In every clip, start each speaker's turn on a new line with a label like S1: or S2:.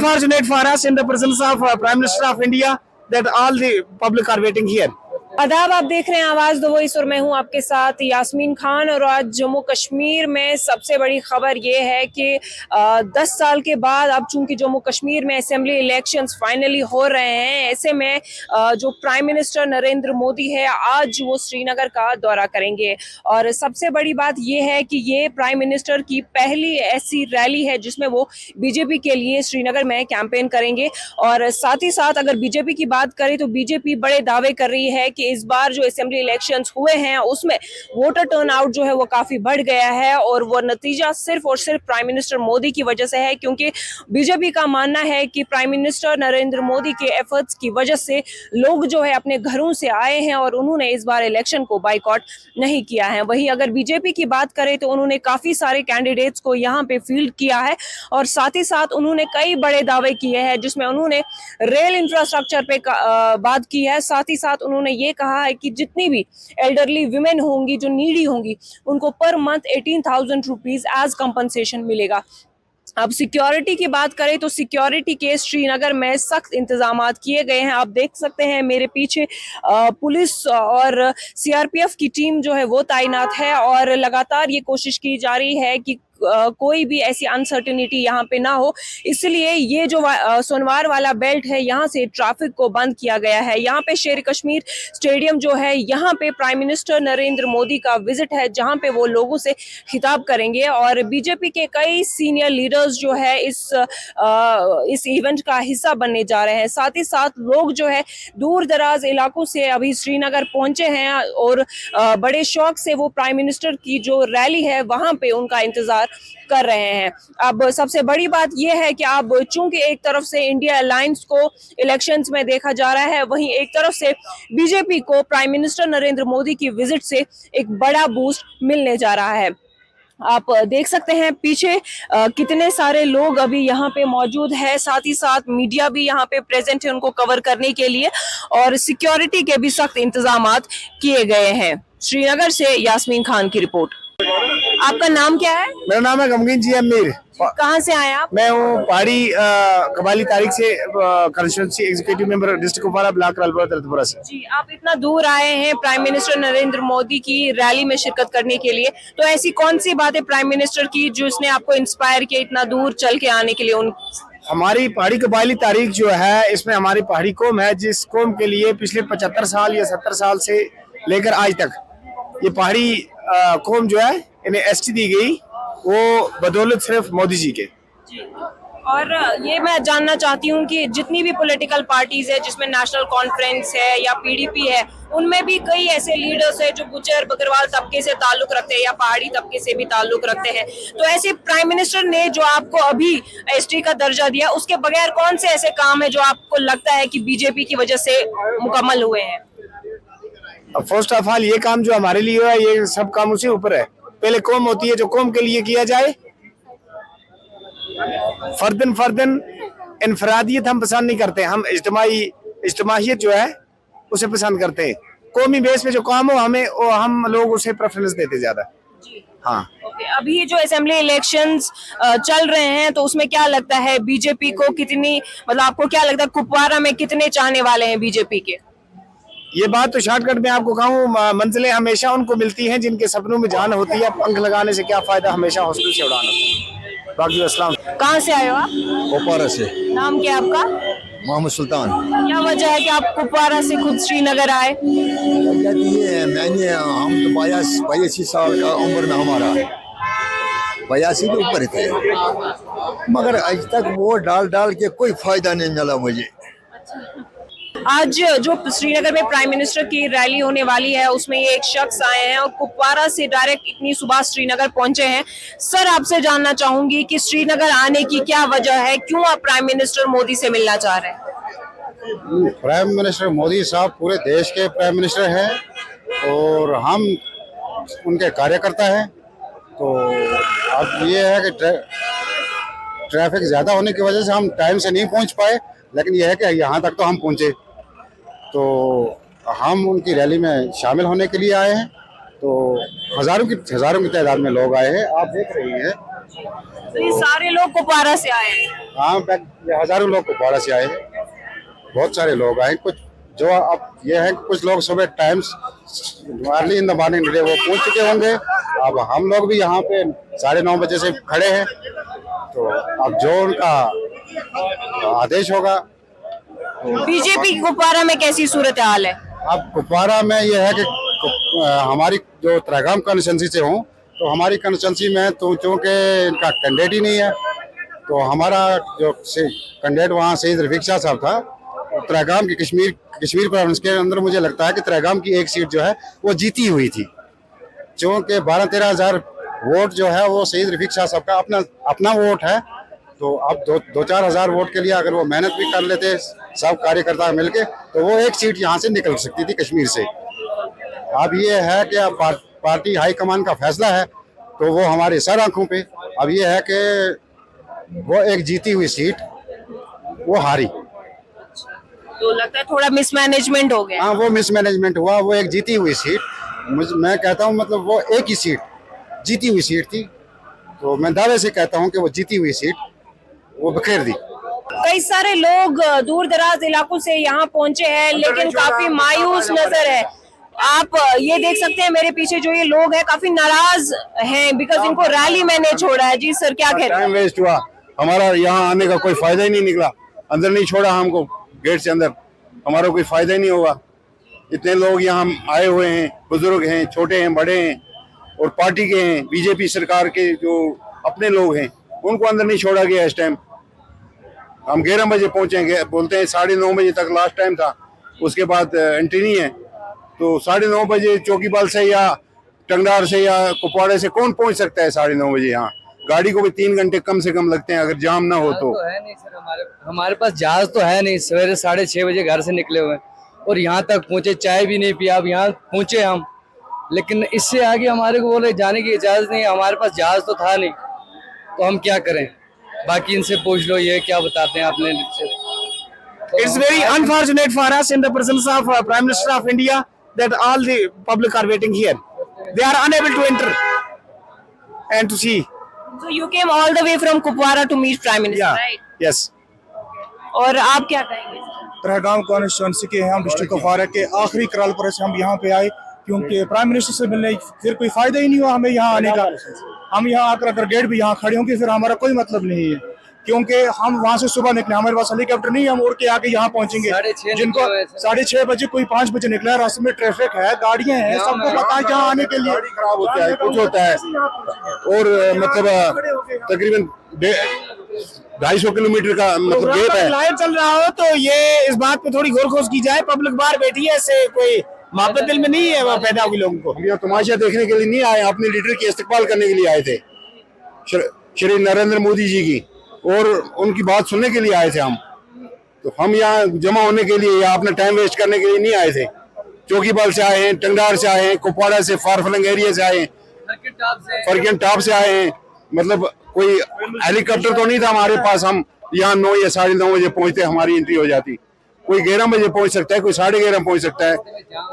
S1: unfortunate for us in the presence of Prime Minister of India that all the public are waiting here.
S2: आदाब, आप देख रहे हैं आवाज द वॉइस और मैं हूं आपके साथ यास्मीन खान। और आज जम्मू कश्मीर में सबसे बड़ी खबर ये है कि 10 साल के बाद अब चूंकि जम्मू कश्मीर में असेंबली इलेक्शंस फाइनली हो रहे हैं, ऐसे में जो प्राइम मिनिस्टर नरेंद्र मोदी है आज वो श्रीनगर का दौरा करेंगे। और सबसे बड़ी बात ये है कि ये प्राइम मिनिस्टर की पहली ऐसी रैली है जिसमें वो बीजेपी के लिए श्रीनगर में कैंपेन करेंगे। और साथ ही साथ अगर बीजेपी की बात करें तो बीजेपी बड़े दावे कर रही है कि इस बार जो असेंबली इलेक्शंस हुए हैं उसमें वोटर टर्नआउट जो है वो काफी बढ़ गया है और वो नतीजा सिर्फ और सिर्फ प्राइम मिनिस्टर मोदी की वजह से है, क्योंकि बीजेपी का मानना है कि प्राइम मिनिस्टर नरेंद्र मोदी के एफर्ट्स की वजह से लोग जो है अपने घरों से आए हैं और उन्होंने इस बार इलेक्शन को बाइकआउट नहीं किया है। वहीं अगर बीजेपी की बात करें तो उन्होंने काफी सारे कैंडिडेट्स को यहाँ पे फील्ड किया है और साथ ही साथ उन्होंने कई बड़े दावे किए हैं जिसमें उन्होंने रेल इंफ्रास्ट्रक्चर पे बात की है। साथ ही साथ उन्होंने ये कहा है कि जितनी भी एल्डरली विमेन होंगी, जो नीडी होंगी, उनको per month 18,000 rupees as compensation मिलेगा। अब सिक्योरिटी की बात करें तो सिक्योरिटी के श्रीनगर में सख्त इंतजामात किए गए हैं। आप देख सकते हैं मेरे पीछे पुलिस और सीआरपीएफ की टीम जो है वो तैनात है और लगातार ये कोशिश की जा रही है कि कोई भी ऐसी अनसर्टेनिटी यहाँ पे ना हो, इसलिए ये जो सोनवार वाला बेल्ट है यहाँ से ट्रैफिक को बंद किया गया है। यहाँ पे शेर कश्मीर स्टेडियम जो है यहाँ पे प्राइम मिनिस्टर नरेंद्र मोदी का विजिट है जहाँ पे वो लोगों से खिताब करेंगे और बीजेपी के कई सीनियर लीडर्स जो है इस इवेंट का हिस्सा बनने जा रहे हैं। साथ ही साथ लोग जो है दूर दराज इलाकों से अभी श्रीनगर पहुंचे हैं और बड़े शौक से वो प्राइम मिनिस्टर की जो रैली है वहां पे उनका इंतजार कर रहे हैं। अब सबसे बड़ी बात यह है कि अब चूंकि एक तरफ से इंडिया अलायंस को इलेक्शंस में देखा जा रहा है, वहीं एक तरफ से बीजेपी को प्राइम मिनिस्टर नरेंद्र मोदी की विजिट से एक बड़ा बूस्ट मिलने जा रहा है। आप देख सकते हैं पीछे कितने सारे लोग अभी यहाँ पे मौजूद है, साथ ही साथ मीडिया भी यहाँ पे प्रेजेंट है उनको कवर करने के लिए और सिक्योरिटी के भी सख्त इंतजामात किए गए हैं। श्रीनगर से यास्मीन खान की रिपोर्ट। आपका नाम क्या है?
S1: मेरा नाम है गमगीन जी अमीर।
S2: कहाँ से आए आप?
S1: मैं हूँ पहाड़ी कबाली तारीख से constituency executive member district Kupwara block Ralpura से।
S2: जी, आप इतना दूर आए हैं प्राइम मिनिस्टर नरेंद्र मोदी की रैली में शिरकत करने के लिए, तो ऐसी कौन सी बात है प्राइम मिनिस्टर की जो इसने आपको इंस्पायर किया इतना दूर चल के आने के लिए?
S1: हमारी पहाड़ी कबाली तारीख जो है इसमें हमारी पहाड़ी कौम है जिस कौम के लिए पिछले 75 साल या 70 साल से लेकर आज तक ये पहाड़ी कौम जो है इन्हें एसटी दी गई, वो बदौलत सिर्फ मोदी जी के।
S2: और ये मैं जानना चाहती हूँ कि जितनी भी पॉलिटिकल पार्टीज है जिसमें नेशनल कॉन्फ्रेंस है या पीडीपी है, उनमें भी कई ऐसे लीडर्स हैं जो गुज्जर बकरवाल तबके से ताल्लुक रखते हैं या पहाड़ी तबके से भी ताल्लुक रखते हैं। तो ऐसे प्राइम मिनिस्टर ने जो आपको अभी एसटी का दर्जा दिया, उसके बगैर कौन से ऐसे काम है जो आपको लगता है कि बीजेपी की वजह से मुकम्मल हुए हैं?
S1: फर्स्ट ऑफ ऑल ये काम जो हमारे लिए है ये सब काम उसी ऊपर है। पहले कौम होती है जो कौम के लिए किया जाए, फर्दन इनफरादियत हम पसंद नहीं करते, हम इज्तिमाहियत जो है उसे पसंद करते हैं। कौमी बेस पे जो काम हो हम लोग उसे प्रेफरेंस देते ज्यादा। हाँ,
S2: अभी जो असेंबली इलेक्शंस चल रहे हैं तो उसमें क्या लगता है बीजेपी को कितनी, मतलब आपको क्या लगता है कुपवारा में कितने चाहने वाले हैं बीजेपी के?
S1: ये बात तो शॉर्टकट में आपको कहूँ, मंजिलें हमेशा उनको मिलती हैं जिनके सपनों में जान होती है। पंख लगाने से क्या फायदा, हमेशा हौसले से उड़ाना। बाकी अस्सलाम।
S2: कहाँ से आए हो आप?
S3: कुपवारा से।
S2: नाम क्या आपका?
S3: मोहम्मद सुल्तान।
S2: क्या वजह है कि आप कुपवारा से खुद श्रीनगर आए?
S3: हम तो 82 साल का उम्र में हमारा 82 के ऊपर थे, मगर आज तक वो डाल के कोई फायदा नहीं मिला मुझे।
S2: आज जो श्रीनगर में प्राइम मिनिस्टर की रैली होने वाली है उसमें ये एक शख्स आए हैं और कुपवारा से डायरेक्ट इतनी सुबह श्रीनगर पहुंचे हैं। सर, आपसे जानना चाहूंगी कि श्रीनगर आने की क्या वजह है, क्यों आप प्राइम मिनिस्टर मोदी से मिलना चाह रहे हैं?
S4: प्राइम मिनिस्टर मोदी साहब पूरे देश के प्राइम मिनिस्टर हैं और हम उनके कार्यकर्ता हैं। तो अब ये है कि ट्रैफिक ज़्यादा होने की वजह से हम टाइम से नहीं पहुंच पाए, लेकिन यह है कि यहाँ तक तो हम पहुँचे। तो हम उनकी रैली में शामिल होने के लिए आए हैं। तो हज़ारों की तादाद में लोग आए हैं, आप देख रही हैं।
S2: तो ये सारे लोग कुपवारा से आए हैं?
S4: हाँ, ये हजारों लोग कुपवाड़ा से आए हैं, बहुत सारे लोग आए। कुछ जो अब ये है कि कुछ लोग सुबह times early in the morning वो पहुंच चुके होंगे। अब हम लोग भी यहाँ पे 9:30 बजे से खड़े हैं, तो अब जो उनका आदेश होगा।
S2: बीजेपी कुपवाड़ा में कैसी सूरत हाल है?
S4: अब कुपवाड़ा में ये है कि हमारी जो त्रैगाम कॉन्स्टिट्यूंसी से हूँ, तो हमारी कॉन्स्टिट्यूंसी में तो चूँकि इनका कैंडिडेट ही नहीं है, तो हमारा जो कैंडिडेट वहाँ शहीद रफीक शाह साहब था, त्रैगाम की कश्मीर प्रोविंस के अंदर मुझे लगता है कि त्रैगाम की एक सीट जो है वो जीती हुई थी। चूँकि 12-13 हज़ार वोट जो है वो शहीद रफीक शाह साहब का अपना वोट है, तो अब 2-4 हज़ार वोट के लिए अगर वो मेहनत भी कर लेते सब कार्यकर्ता मिलके, तो वो एक सीट यहाँ से निकल सकती थी कश्मीर से। अब ये है कि अब पार्टी हाईकमान का फैसला है, तो वो हमारे सर आंखों पे। अब ये है कि वो एक जीती हुई सीट वो हारी,
S2: तो लगता है थोड़ा मिसमैनेजमेंट हो गया।
S4: हाँ, वो मिसमैनेजमेंट हुआ। वो एक जीती हुई सीट, मैं कहता हूँ, मतलब वो एक ही सीट जीती हुई सीट थी, तो मैं दावे से कहता हूँ कि वो जीती हुई सीट वो बखेर दी।
S2: कई सारे लोग दूर दराज इलाकों से यहाँ पहुंचे हैं, लेकिन काफी मायूस नजर है। आप ये देख सकते हैं मेरे पीछे जो ये लोग हैं काफी नाराज हैं बिकॉज इनको रैली में नहीं छोड़ा है। जी सर, क्या कह रहे हैं?
S5: टाइम वेस्ट हुआ हमारा, यहाँ आने का कोई फायदा ही नहीं निकला। अंदर नहीं छोड़ा हमको, गेट से अंदर हमारा कोई फायदा ही नहीं होगा। इतने लोग यहाँ आए हुए हैं, बुजुर्ग हैं, छोटे हैं, बड़े हैं, और पार्टी के हैं, बीजेपी सरकार के जो अपने लोग हैं, उनको अंदर नहीं छोड़ा गया। इस टाइम हम 11 बजे पहुंचेंगे, बोलते हैं 9:30 बजे तक लास्ट टाइम था, उसके बाद एंट्री नहीं है। तो 9:30 बजे चौकीबाल से या टंगडार से या कुपवाड़े से कौन पहुंच सकता है 9:30 बजे? यहाँ गाड़ी को भी 3 घंटे कम से कम लगते हैं अगर जाम ना हो तो
S6: है नहीं सर, हमारे पास जहाज तो है नहीं। सवेरे 6:30 बजे घर से निकले हुए और यहाँ तक पहुँचे, चाय भी नहीं पिया। अब यहाँ पहुँचे हम, लेकिन इससे आगे हमारे को बोले जाने की इजाजत नहीं। हमारे पास जहाज तो था नहीं, तो हम क्या करें? बाकी इनसे पूछ लो ये क्या बताते हैं आपने।
S1: It's very unfortunate for us in the presence of Prime Minister of India that all the public are waiting here. They are unable to enter and to see.
S2: So you came all the way from Kupwara to meet Prime Minister,
S1: Yeah.
S2: right?
S1: Yes.
S2: और आप क्या कहेंगे?
S7: त्रैगाम constituency के हम district Kupwara के आखिरी कराल पर से हम यहाँ पे आए, क्योंकि प्राइम मिनिस्टर से मिलने फिर कोई फायदा ही नहीं हुआ हमें यहाँ आने का। हम यहाँ आकर अगर गेट भी यहाँ खड़े होंगे फिर हमारा कोई मतलब नहीं है, क्योंकि हम वहाँ से सुबह निकले, हमारे पास हेलीकॉप्टर नहीं है, हम उड़ के आके यहाँ पहुँचेंगे।
S6: 6:30
S7: जिनको 6:30 बजे, कोई 5 बजे निकला, रास्ते में ट्रैफिक है, गाड़ियाँ हैं, सबको पता है यहाँ आने के लिए
S5: खराब होता है, कुछ होता है। और मतलब तकरीबन 250 किलोमीटर का मतलब गेट है।
S1: लाइव चल रहा हो तो ये इस बात पे थोड़ी गौर खोज की जाए। पब्लिक बाहर बैठी है, ऐसे कोई मोहब्बत दिल में नहीं है वो पैदा हुई लोगों को।
S5: हम यहाँ तमाशा देखने के लिए नहीं आए, अपने लीडर की इस्तकबाल करने के लिए आए थे, श्री नरेंद्र मोदी जी की, और उनकी बात सुनने के लिए आए थे हम। तो हम यहाँ जमा होने के लिए या अपना टाइम वेस्ट करने के लिए नहीं आए थे। चौकीबाल से आए हैं, टंगडार से आए हैं, कुपवाड़ा से, फारफलंग एरिया से आए हैं, फरकिन टॉप से आए हैं। मतलब कोई हेलीकॉप्टर तो नहीं था हमारे पास। हम यहाँ 9 या 9:30 बजे पहुंचते, हमारी एंट्री हो जाती। कोई 11 बजे पहुंच सकता है, कोई 11:30 पहुंच सकता है,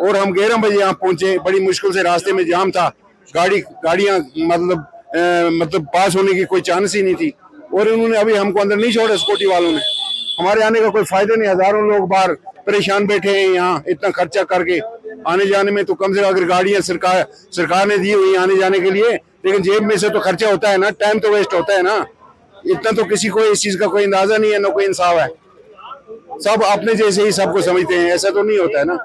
S5: और हम 11 बजे यहाँ पहुंचे। बड़ी मुश्किल से, रास्ते में जाम था, गाड़ियाँ मतलब पास होने की कोई चांस ही नहीं थी, और उन्होंने अभी हमको अंदर नहीं छोड़ा सिक्योरिटी वालों ने। हमारे आने का कोई फायदा नहीं। हजारों लोग बाहर परेशान बैठे हैं यहाँ, इतना खर्चा करके आने जाने में। तो कम से कम अगर गाड़ियाँ सरकार ने दी हुई आने जाने के लिए, लेकिन जेब में से तो खर्चा होता है ना, टाइम तो वेस्ट होता है ना। इतना तो किसी को इस चीज का कोई अंदाजा नहीं है, ना कोई इंसाफ है। सब अपने जैसे ही सबको समझते हैं, ऐसा तो नहीं होता है ना।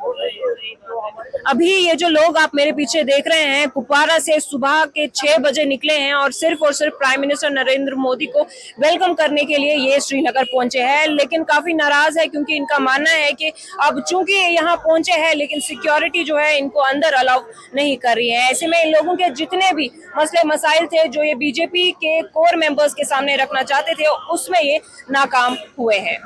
S2: अभी ये जो लोग आप मेरे पीछे देख रहे हैं कुपवाड़ा से सुबह के 6 बजे निकले हैं और सिर्फ प्राइम मिनिस्टर नरेंद्र मोदी को वेलकम करने के लिए ये श्रीनगर पहुंचे हैं, लेकिन काफी नाराज है क्योंकि इनका मानना है कि अब चूंकि यहाँ पहुंचे हैं लेकिन सिक्योरिटी जो है इनको अंदर अलाउ नहीं कर रही है। ऐसे में इन लोगों के जितने भी मसले मसाइल थे जो ये बीजेपी के कोर मेंबर्स के सामने रखना चाहते थे उसमें ये नाकाम हुए हैं।